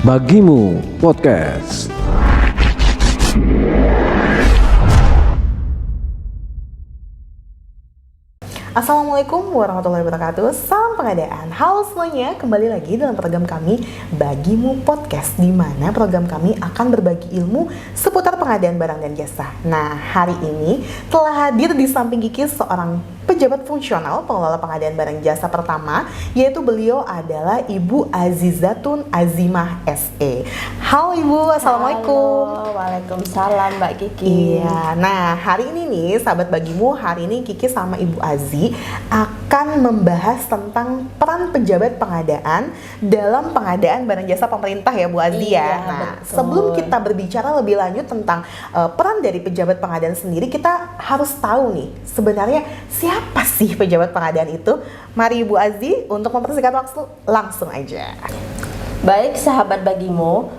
Bagimu Podcast. Assalamualaikum warahmatullahi wabarakatuh. Salam pengadaan. Halo semuanya, kembali lagi dalam program kami Bagimu Podcast, di mana program kami akan berbagi ilmu seputar pengadaan barang dan jasa. Nah, hari ini telah hadir di samping Kiki seorang pejabat fungsional pengelola pengadaan barang jasa pertama, yaitu beliau adalah Ibu Azizatun Azimah SE. Halo Ibu, Assalamualaikum. Halo, waalaikumsalam Mbak Kiki. Iya, nah hari ini nih sahabat Bagimu, hari ini Kiki sama Ibu Azi akan membahas tentang peran pejabat pengadaan dalam pengadaan barang jasa pemerintah ya Bu Azi ya. Iya, Nah, betul. sebelum kita berbicara lebih lanjut tentang peran dari pejabat pengadaan sendiri, kita harus tahu nih sebenarnya siapa sih pejabat pengadaan itu? Mari Ibu Azi untuk mempersingkat waktu langsung aja. Baik sahabat Bagimu,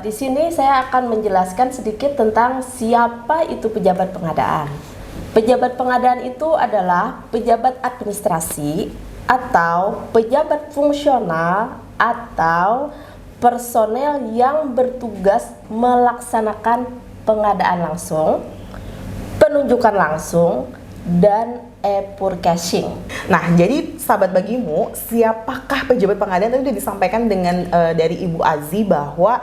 di sini saya akan menjelaskan sedikit tentang siapa itu pejabat pengadaan. Pejabat pengadaan itu adalah pejabat administrasi atau pejabat fungsional atau personel yang bertugas melaksanakan pengadaan langsung, penunjukan langsung, dan e-purchasing. Nah, jadi sahabat Bagimu, siapakah pejabat pengadaan? Tadi sudah disampaikan dengan dari Ibu Azi bahwa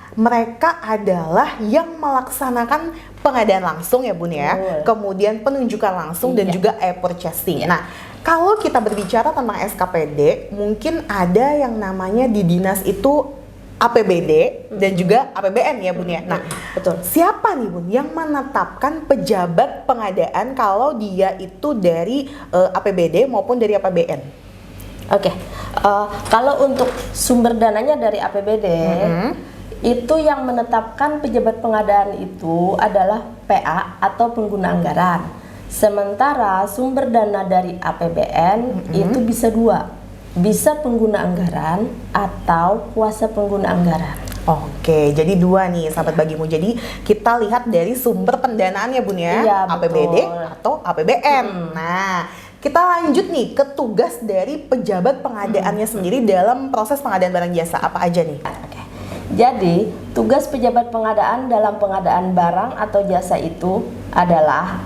mereka adalah yang melaksanakan pengadaan langsung ya Bun ya, Betul. kemudian penunjukan langsung dan Iya. juga e-purchasing. Iya. Nah, kalau kita berbicara tentang SKPD, mungkin ada yang namanya di dinas itu APBD dan juga APBN ya Bun ya. Nah, Betul. siapa nih Bun yang menetapkan pejabat pengadaan kalau dia itu dari APBD maupun dari APBN? Oke, kalau untuk sumber dananya dari APBD, itu yang menetapkan pejabat pengadaan itu adalah PA atau pengguna anggaran. Sementara sumber dana dari APBN itu bisa dua, bisa pengguna anggaran atau kuasa pengguna anggaran. Oke, jadi dua nih sahabat Bagimu. Jadi kita lihat dari sumber pendanaannya Bun ya, Iya, APBD betul. atau APBN. Nah, kita lanjut nih ke tugas dari pejabat pengadaannya sendiri dalam proses pengadaan barang jasa. Apa aja nih? Oke. Jadi, tugas pejabat pengadaan dalam pengadaan barang atau jasa itu adalah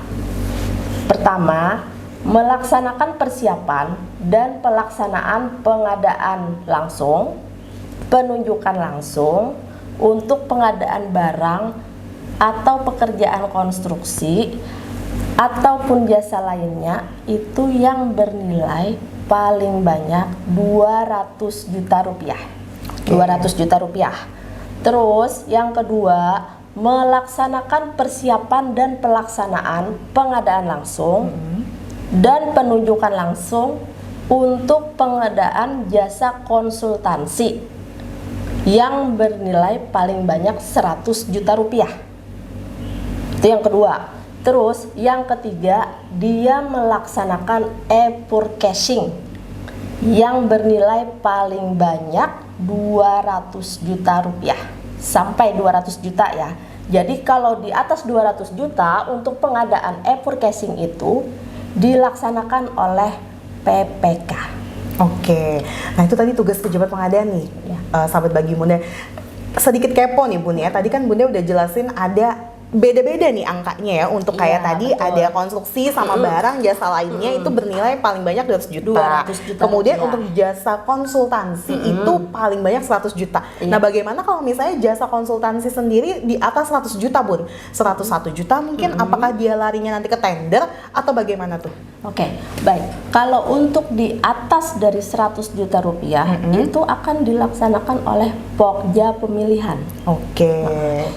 pertama, melaksanakan persiapan dan pelaksanaan pengadaan langsung, penunjukan langsung untuk pengadaan barang atau pekerjaan konstruksi ataupun jasa lainnya itu yang bernilai paling banyak 200 juta rupiah. 200 juta rupiah. Terus yang kedua, melaksanakan persiapan dan pelaksanaan pengadaan langsung dan penunjukan langsung untuk pengadaan jasa konsultansi yang bernilai paling banyak 100 juta rupiah. Itu yang kedua. Terus yang ketiga, dia melaksanakan e-purchasing yang bernilai paling banyak 200 juta rupiah sampai 200 juta ya. Jadi kalau di atas 200 juta untuk pengadaan e-purchasing itu dilaksanakan oleh PPK. Oke, nah itu tadi tugas pejabat pengadaan nih, sahabat Bagimu. Dan sedikit kepo nih Bun ya, tadi kan Bunda udah jelasin ada beda-beda nih angkanya ya, untuk kayak Iya, tadi betul. ada konstruksi sama barang jasa lainnya itu bernilai paling banyak 200 juta. 200 juta Kemudian rupiah. untuk jasa konsultansi itu paling banyak 100 juta. Iya. Nah, bagaimana kalau misalnya jasa konsultansi sendiri di atas 100 juta Bun? 101 juta mungkin, apakah dia larinya nanti ke tender atau bagaimana tuh? Oke, baik. Kalau untuk di atas dari 100 juta rupiah itu akan dilaksanakan oleh Pokja pemilihan. Oke.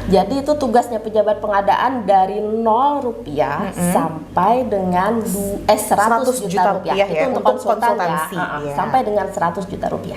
Jadi itu tugasnya pejabat pengadaan dari 0 rupiah sampai dengan 100 juta rupiah. ya, Itu untuk konsultan konsultansi, ya. ya. Sampai dengan 100 juta rupiah.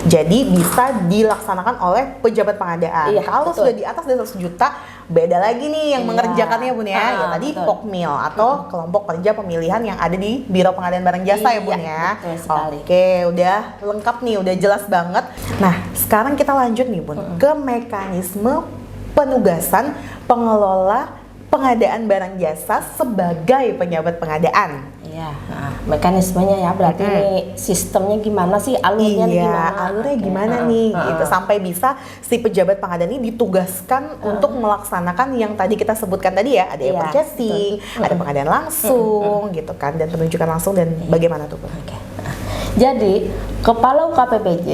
Jadi bisa dilaksanakan oleh pejabat pengadaan. Iya, Kalau betul. sudah di atas dari 100 juta, beda lagi nih yang Iya. mengerjakannya Bun ya. Ya tadi Betul. Pokmil atau kelompok kerja pemilihan yang ada di Biro Pengadaan Barang Jasa ya Bun Iya, ya. betul sekali. Oke, udah lengkap nih, udah jelas banget. Nah, sekarang kita lanjut nih Bun ke mekanisme penugasan pengelola pengadaan barang jasa sebagai pejabat pengadaan. Iya. Ya, nah, mekanismenya ya berarti ini sistemnya gimana sih, alurnya nih gimana? Alurnya Oke. gimana nih gitu sampai bisa si pejabat pengadaan ini ditugaskan untuk melaksanakan yang tadi kita sebutkan tadi ya, ada Iya, purchasing, ada pengadaan langsung gitu kan, dan penunjukan langsung dan bagaimana tuh Bu? Oke. Nah, jadi Kepala UKPBJ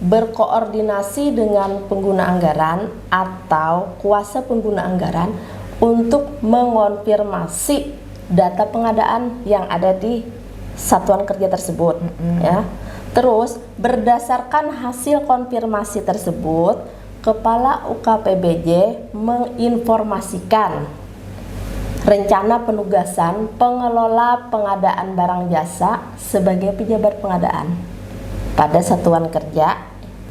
berkoordinasi dengan pengguna anggaran atau kuasa pengguna anggaran untuk mengonfirmasi data pengadaan yang ada di satuan kerja tersebut, ya. Terus berdasarkan hasil konfirmasi tersebut, Kepala UKPBJ menginformasikan rencana penugasan pengelola pengadaan barang jasa sebagai pejabat pengadaan pada satuan kerja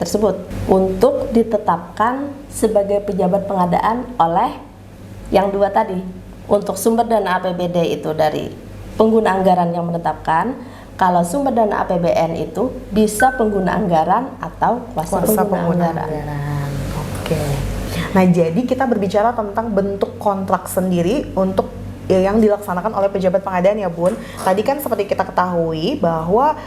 tersebut untuk ditetapkan sebagai pejabat pengadaan oleh yang dua tadi. Untuk sumber dana APBD itu dari pengguna anggaran yang menetapkan, kalau sumber dana APBN itu bisa pengguna anggaran atau kuasa pengguna anggaran. Oke. Nah, jadi kita berbicara tentang bentuk kontrak sendiri untuk yang dilaksanakan oleh pejabat pengadaan ya Bun. Tadi kan seperti kita ketahui bahwa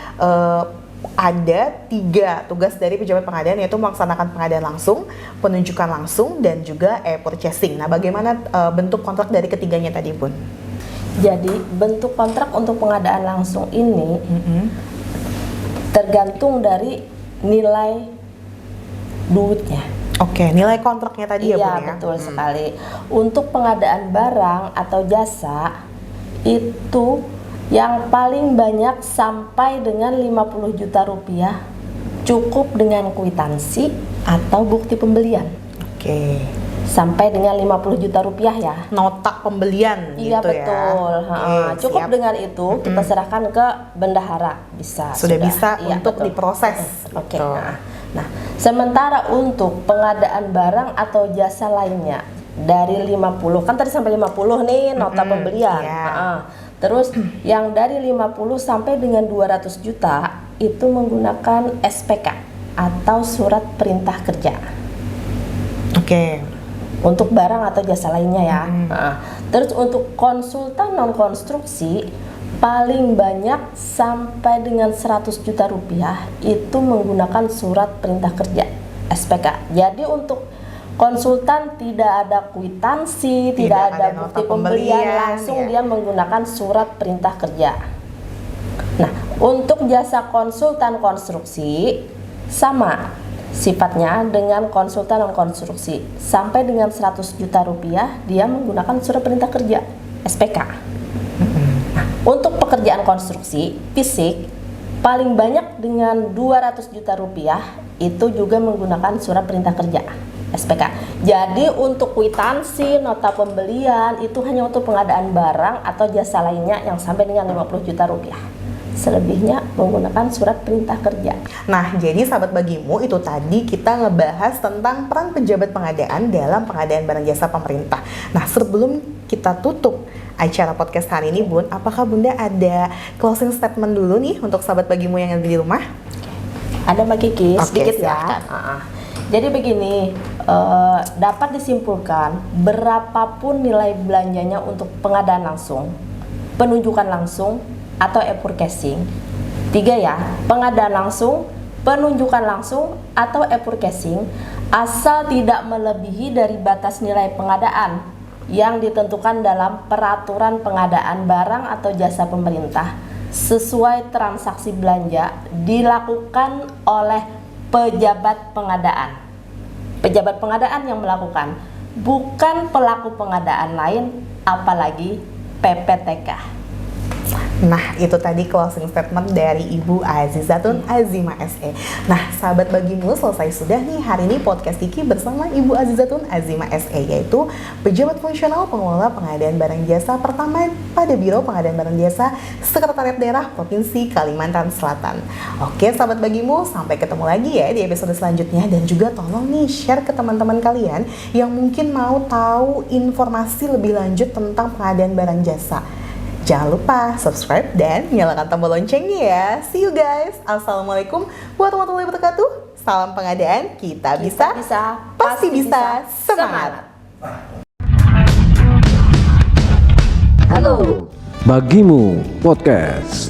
ada 3 tugas dari pejabat pengadaan, yaitu melaksanakan pengadaan langsung, penunjukan langsung, dan juga purchasing. Nah, bagaimana bentuk kontrak dari ketiganya tadi Bun? Jadi bentuk kontrak untuk pengadaan langsung ini tergantung dari nilai duitnya. Oke, nilai kontraknya tadi ya Bun ya? Iya, betul sekali. Untuk pengadaan barang atau jasa itu yang paling banyak sampai dengan 50 juta rupiah cukup dengan kwitansi atau bukti pembelian. Oke. Sampai dengan 50 juta rupiah ya. Nota pembelian Iya, gitu betul. ya. Cukup Siap. dengan itu kita serahkan ke bendahara, bisa. Sudah bisa Iya, untuk betul. diproses. Oke. Gitu. Nah, sementara untuk pengadaan barang atau jasa lainnya dari 50, kan tadi sampai 50 nih nota pembelian. iya. Terus yang dari 50 sampai dengan 200 juta itu menggunakan SPK atau surat perintah kerja. Oke. Untuk barang atau jasa lainnya ya. Terus untuk konsultan non konstruksi paling banyak sampai dengan 100 juta rupiah itu menggunakan surat perintah kerja SPK. Jadi untuk konsultan tidak ada kwitansi, tidak ada bukti pembelian, langsung dia menggunakan surat perintah kerja. Nah, untuk jasa konsultan konstruksi sama sifatnya dengan konsultan non konstruksi, sampai dengan 100 juta rupiah dia menggunakan surat perintah kerja SPK. Nah, untuk pekerjaan konstruksi fisik paling banyak dengan 200 juta rupiah itu juga menggunakan surat perintah kerja SPK. Jadi untuk kwitansi, nota pembelian itu hanya untuk pengadaan barang atau jasa lainnya yang sampai dengan 50 juta rupiah. Selebihnya menggunakan surat perintah kerja. Nah, jadi sahabat bagimu itu tadi kita ngebahas tentang peran pejabat pengadaan dalam pengadaan barang jasa pemerintah. Nah, sebelum kita tutup acara podcast hari ini Bun, apakah Bunda ada closing statement dulu nih untuk sahabat bagimu yang ada di rumah? Ada Mbak Kiki, Oke, sedikit silahkan. ya. Jadi begini, dapat disimpulkan berapapun nilai belanjanya untuk pengadaan langsung, penunjukan langsung, atau e-purchasing. 3 ya, pengadaan langsung, penunjukan langsung, atau e-purchasing, asal tidak melebihi dari batas nilai pengadaan yang ditentukan dalam peraturan pengadaan barang atau jasa pemerintah sesuai transaksi belanja dilakukan oleh pejabat pengadaan. Pejabat pengadaan yang melakukan, bukan pelaku pengadaan lain, apalagi PPTK. Nah, itu tadi closing statement dari Ibu Azizatun Azimah SE. Nah, sahabat bagimu, selesai sudah nih hari ini podcast Kiki bersama Ibu Azizatun Azimah SE, yaitu pejabat fungsional pengelola pengadaan barang jasa pertama pada Biro Pengadaan Barang Jasa Sekretariat Daerah Provinsi Kalimantan Selatan. Oke, sahabat bagimu, sampai ketemu lagi ya di episode selanjutnya, dan juga tolong nih share ke teman-teman kalian yang mungkin mau tahu informasi lebih lanjut tentang pengadaan barang jasa. Jangan lupa subscribe dan nyalakan tombol loncengnya ya. See you guys. Assalamualaikum warahmatullahi wabarakatuh. Salam pengadaan, kita bisa, pasti bisa. Semangat. Halo, Bagimu Podcast.